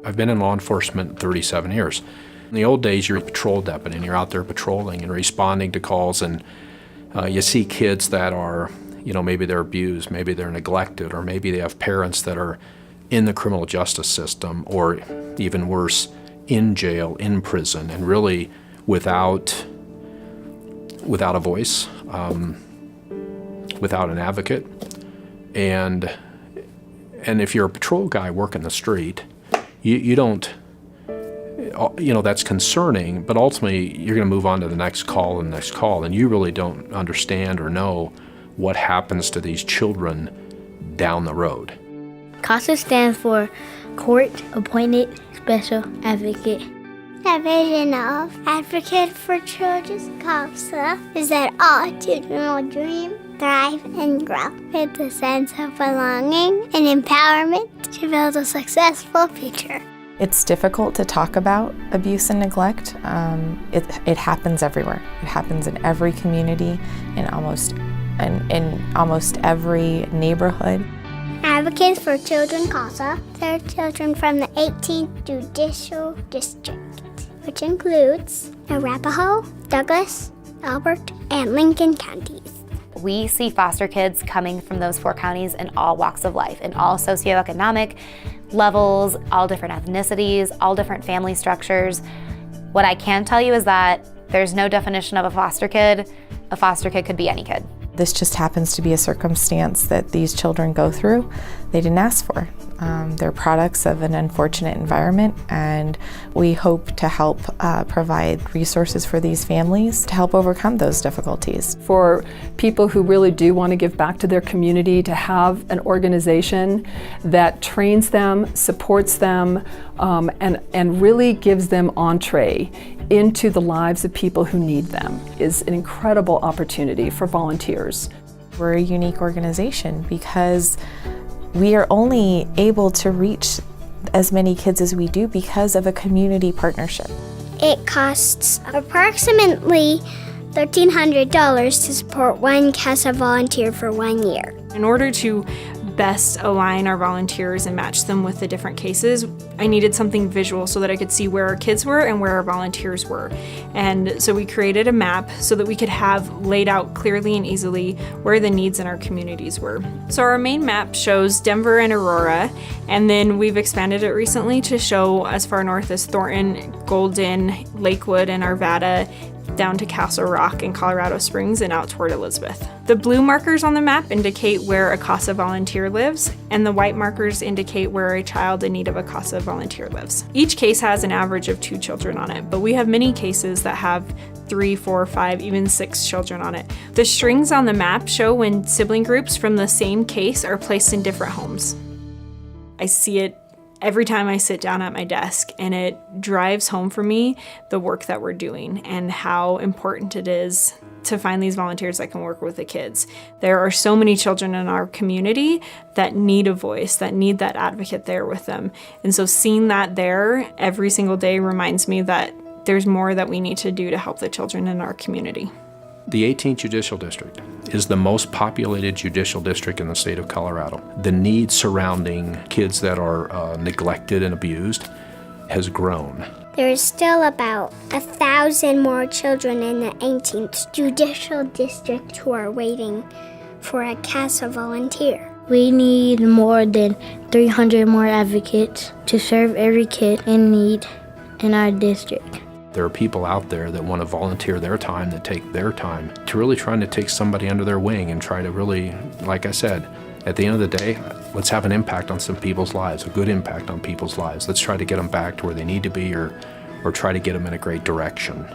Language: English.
I've been in law enforcement 37 years. In the old days, you're a patrol deputy and you're out there patrolling and responding to calls, and you see kids that are, maybe they're abused, maybe they're neglected, or maybe they have parents that are in the criminal justice system, or even worse, in jail, in prison, and really without a voice, without an advocate. And if you're a patrol guy working the street, you don't, that's concerning, but ultimately you're going to move on to the next call and the next call, and you really don't understand or know what happens to these children down the road. CASA stands for Court Appointed Special Advocate. The vision of Advocate for Children CASA is that all children will dream, thrive, and grow with a sense of belonging and empowerment to build a successful future. It's difficult to talk about abuse and neglect. It happens everywhere. It happens in every community, in almost every neighborhood. Advocates for Children CASA serve children from the 18th Judicial District, which includes Arapahoe, Douglas, Albert, and Lincoln counties. We see foster kids coming from those 4 counties in all walks of life, in all socioeconomic levels, all different ethnicities, all different family structures. What I can tell you is that there's no definition of a foster kid. A foster kid could be any kid. This just happens to be a circumstance that these children go through. They didn't ask for. They're products of an unfortunate environment, and we hope to help provide resources for these families to help overcome those difficulties. For people who really do want to give back to their community, to have an organization that trains them, supports them, and really gives them entree into the lives of people who need them is an incredible opportunity for volunteers. We're a unique organization because we are only able to reach as many kids as we do because of a community partnership. It costs approximately $1,300 to support one CASA volunteer for 1 year. In order to best align our volunteers and match them with the different cases, I needed something visual so that I could see where our kids were and where our volunteers were. And so we created a map so that we could have laid out clearly and easily where the needs in our communities were. So our main map shows Denver and Aurora, and then we've expanded it recently to show as far north as Thornton, Golden, Lakewood, and Arvada, down to Castle Rock and Colorado Springs and out toward Elizabeth. The blue markers on the map indicate where a CASA volunteer lives, and the white markers indicate where a child in need of a CASA volunteer lives. Each case has an average of 2 children on it, but we have many cases that have 3, 4, 5, even 6 children on it. The strings on the map show when sibling groups from the same case are placed in different homes. I see it every time I sit down at my desk, and it drives home for me the work that we're doing and how important it is to find these volunteers that can work with the kids. There are so many children in our community that need a voice, that need that advocate there with them. And so seeing that there every single day reminds me that there's more that we need to do to help the children in our community. The 18th Judicial District is the most populated judicial district in the state of Colorado. The need surrounding kids that are neglected and abused has grown. There is still about 1,000 more children in the 18th Judicial District who are waiting for a CASA volunteer. We need more than 300 more advocates to serve every kid in need in our district. There are people out there that want to volunteer their time, that take their time to really trying to take somebody under their wing and try to really, like I said, at the end of the day, let's have an impact on some people's lives, a good impact on people's lives. Let's try to get them back to where they need to be, or try to get them in a great direction.